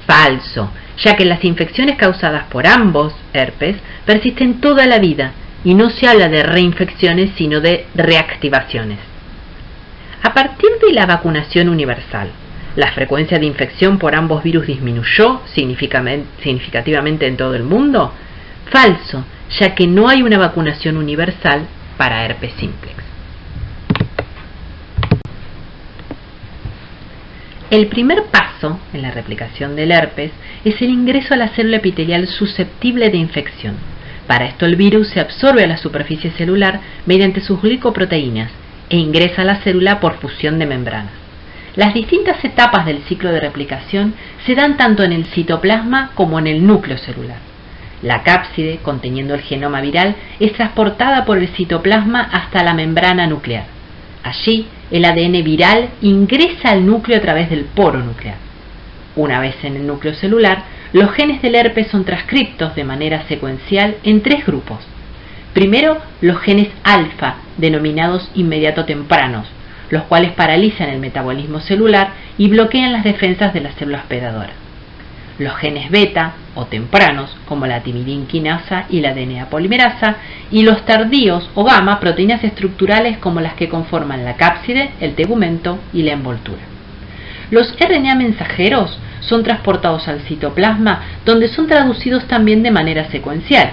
Falso, ya que las infecciones causadas por ambos herpes persisten toda la vida y no se habla de reinfecciones sino de reactivaciones. A partir de la vacunación universal, ¿la frecuencia de infección por ambos virus disminuyó significativamente en todo el mundo? Falso, ya que no hay una vacunación universal para herpes simplex. El primer paso en la replicación del herpes es el ingreso a la célula epitelial susceptible de infección. Para esto el virus se absorbe a la superficie celular mediante sus glicoproteínas e ingresa a la célula por fusión de membranas. Las distintas etapas del ciclo de replicación se dan tanto en el citoplasma como en el núcleo celular. La cápside, conteniendo el genoma viral, es transportada por el citoplasma hasta la membrana nuclear. Allí, el ADN viral ingresa al núcleo a través del poro nuclear. Una vez en el núcleo celular, los genes del herpes son transcriptos de manera secuencial en tres grupos. Primero, los genes alfa, denominados inmediato tempranos, los cuales paralizan el metabolismo celular y bloquean las defensas de la célula hospedadora. Los genes beta, o tempranos, como la timidinquinasa y la DNA polimerasa, y los tardíos, o gamma, proteínas estructurales como las que conforman la cápside, el tegumento y la envoltura. Los RNA mensajeros son transportados al citoplasma, donde son traducidos también de manera secuencial.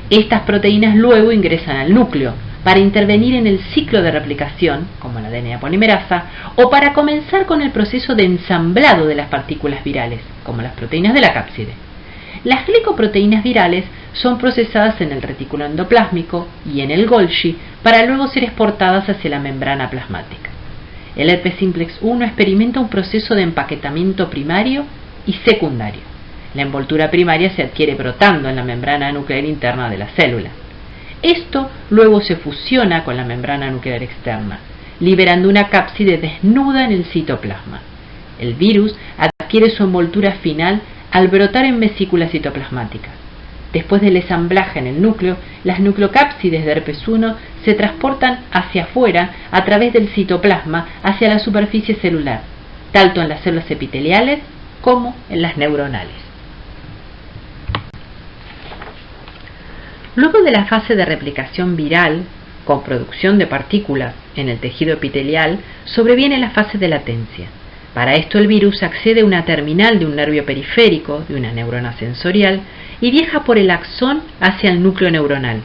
Estas proteínas luego ingresan al núcleo para intervenir en el ciclo de replicación, como la DNA polimerasa, o para comenzar con el proceso de ensamblado de las partículas virales, como las proteínas de la cápside. Las glicoproteínas virales son procesadas en el retículo endoplásmico y en el Golgi para luego ser exportadas hacia la membrana plasmática. El herpes simplex 1 experimenta un proceso de empaquetamiento primario y secundario. La envoltura primaria se adquiere brotando en la membrana nuclear interna de la célula. Esto luego se fusiona con la membrana nuclear externa, liberando una cápside desnuda en el citoplasma. El virus adquiere su envoltura final al brotar en vesículas citoplasmáticas. Después del ensamblaje en el núcleo, las nucleocápsides de herpes 1 se transportan hacia afuera a través del citoplasma hacia la superficie celular, tanto en las células epiteliales como en las neuronales. Luego de la fase de replicación viral, con producción de partículas en el tejido epitelial, sobreviene la fase de latencia. Para esto el virus accede a una terminal de un nervio periférico, de una neurona sensorial, y viaja por el axón hacia el núcleo neuronal,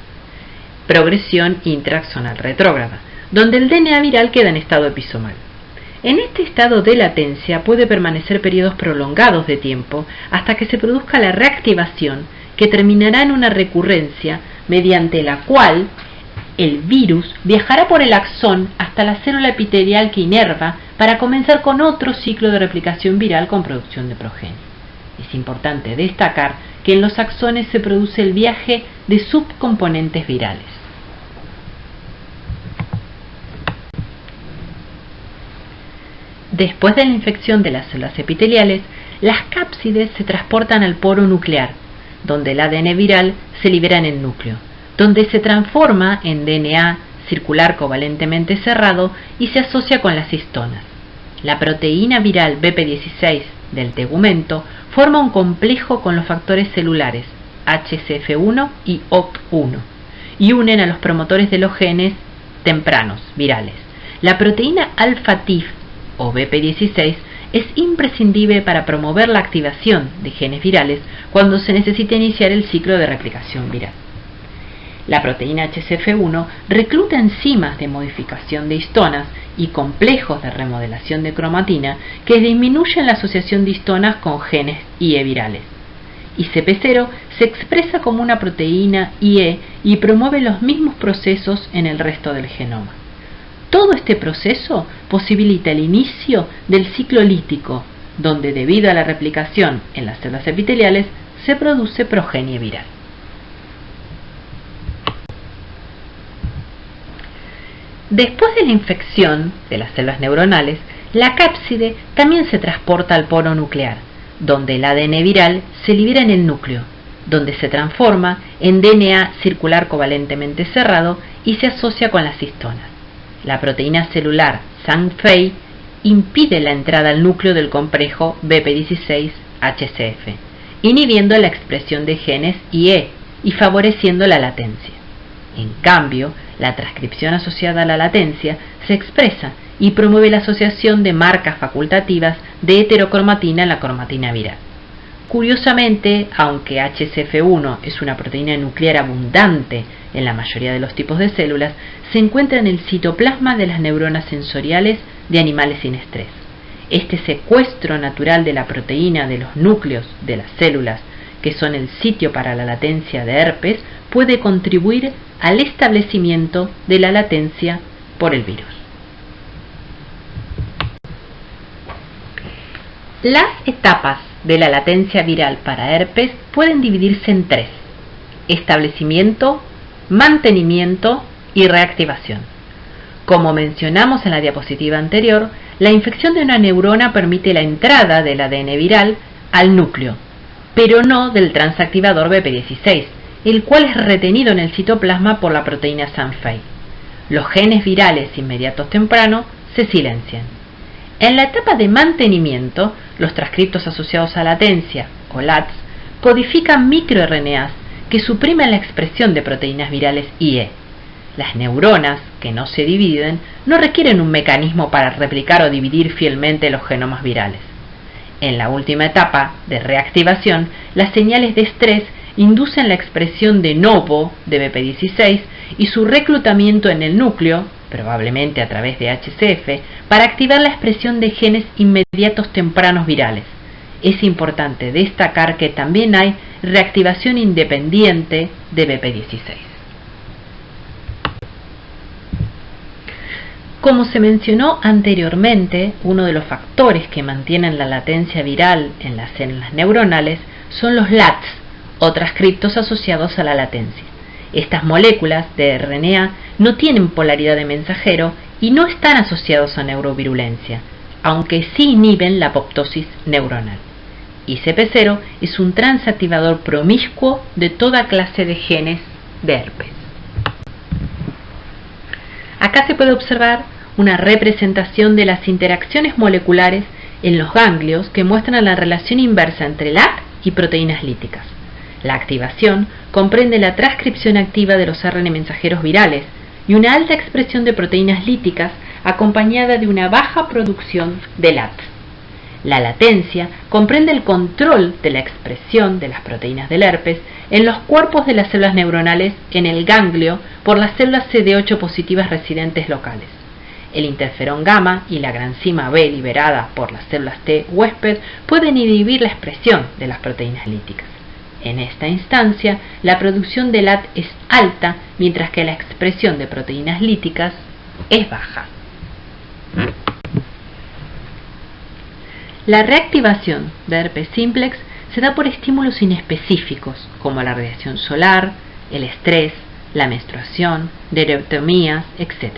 progresión intraaxonal retrógrada, donde el DNA viral queda en estado episomal. En este estado de latencia puede permanecer periodos prolongados de tiempo hasta que se produzca la reactivación, que terminará en una recurrencia mediante la cual el virus viajará por el axón hasta la célula epitelial que inerva para comenzar con otro ciclo de replicación viral con producción de progenie. Es importante destacar que en los axones se produce el viaje de subcomponentes virales. Después de la infección de las células epiteliales, las cápsides se transportan al poro nuclear, donde el ADN viral se libera en el núcleo, donde se transforma en DNA circular covalentemente cerrado y se asocia con las histonas. La proteína viral BP16 del tegumento forma un complejo con los factores celulares HCF1 y OCT1 y unen a los promotores de los genes tempranos virales. La proteína alfa-TIF o BP16 es imprescindible para promover la activación de genes virales cuando se necesita iniciar el ciclo de replicación viral. La proteína HCF1 recluta enzimas de modificación de histonas y complejos de remodelación de cromatina que disminuyen la asociación de histonas con genes IE virales. ICP0 se expresa como una proteína IE y promueve los mismos procesos en el resto del genoma. Todo este proceso posibilita el inicio del ciclo lítico, donde debido a la replicación en las células epiteliales se produce progenie viral. Después de la infección de las células neuronales, la cápside también se transporta al poro nuclear, donde el ADN viral se libera en el núcleo, donde se transforma en DNA circular covalentemente cerrado y se asocia con las histonas. La proteína celular SANG-FEI impide la entrada al núcleo del complejo BP16-HCF, inhibiendo la expresión de genes IE y favoreciendo la latencia. En cambio, la transcripción asociada a la latencia se expresa y promueve la asociación de marcas facultativas de heterocromatina en la cromatina viral. Curiosamente, aunque HCF1 es una proteína nuclear abundante en la mayoría de los tipos de células, se encuentra en el citoplasma de las neuronas sensoriales de animales sin estrés. Este secuestro natural de la proteína de los núcleos de las células, que son el sitio para la latencia de herpes, puede contribuir al establecimiento de la latencia por el virus. Las etapas de la latencia viral para herpes pueden dividirse en tres: establecimiento, mantenimiento y reactivación. Como mencionamos en la diapositiva anterior, la infección de una neurona permite la entrada del ADN viral al núcleo, pero no del transactivador BP16, el cual es retenido en el citoplasma por la proteína SANG-FEI. Los genes virales inmediatos tempranos se silencian. En la etapa de mantenimiento, los transcriptos asociados a latencia, o LATs, codifican microRNAs que suprimen la expresión de proteínas virales IE. Las neuronas, que no se dividen, no requieren un mecanismo para replicar o dividir fielmente los genomas virales. En la última etapa de reactivación, las señales de estrés inducen la expresión de novo de BP16 y su reclutamiento en el núcleo, probablemente a través de HCF, para activar la expresión de genes inmediatos tempranos virales. Es importante destacar que también hay reactivación independiente de BP16. Como se mencionó anteriormente, uno de los factores que mantienen la latencia viral en las células neuronales son los LATs, o transcriptos asociados a la latencia. Estas moléculas de RNA no tienen polaridad de mensajero y no están asociados a neurovirulencia, aunque sí inhiben la apoptosis neuronal. y CP0 es un transactivador promiscuo de toda clase de genes de herpes. Acá se puede observar una representación de las interacciones moleculares en los ganglios que muestran la relación inversa entre LAT y proteínas líticas. La activación comprende la transcripción activa de los ARN mensajeros virales y una alta expresión de proteínas líticas acompañada de una baja producción de LAT. La latencia comprende el control de la expresión de las proteínas del herpes en los cuerpos de las células neuronales en el ganglio por las células CD8 positivas residentes locales. El interferón gamma y la granzima B liberada por las células T huésped pueden inhibir la expresión de las proteínas líticas. En esta instancia, la producción de LAT es alta, mientras que la expresión de proteínas líticas es baja. La reactivación de herpes simplex se da por estímulos inespecíficos, como la radiación solar, el estrés, la menstruación, dermatomías, etc.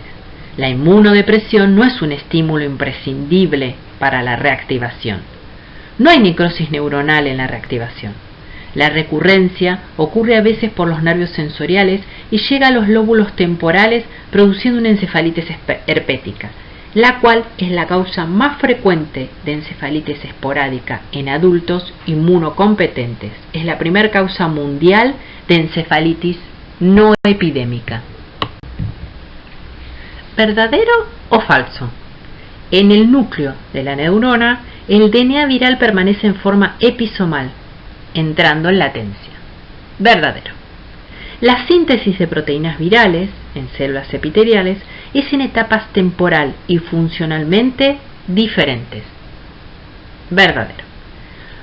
La inmunodepresión no es un estímulo imprescindible para la reactivación. No hay necrosis neuronal en la reactivación. La recurrencia ocurre a veces por los nervios sensoriales y llega a los lóbulos temporales produciendo una encefalitis herpética, la cual es la causa más frecuente de encefalitis esporádica en adultos inmunocompetentes. Es la primera causa mundial de encefalitis no epidémica. ¿Verdadero o falso? En el núcleo de la neurona, el DNA viral permanece en forma episomal, entrando en latencia. Verdadero. La síntesis de proteínas virales en células epiteliales es en etapas temporal y funcionalmente diferentes. Verdadero.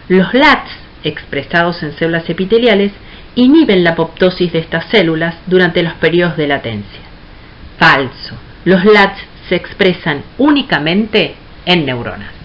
Los LATs expresados en células epiteliales inhiben la apoptosis de estas células durante los periodos de latencia. Falso. Los LATs se expresan únicamente en neuronas.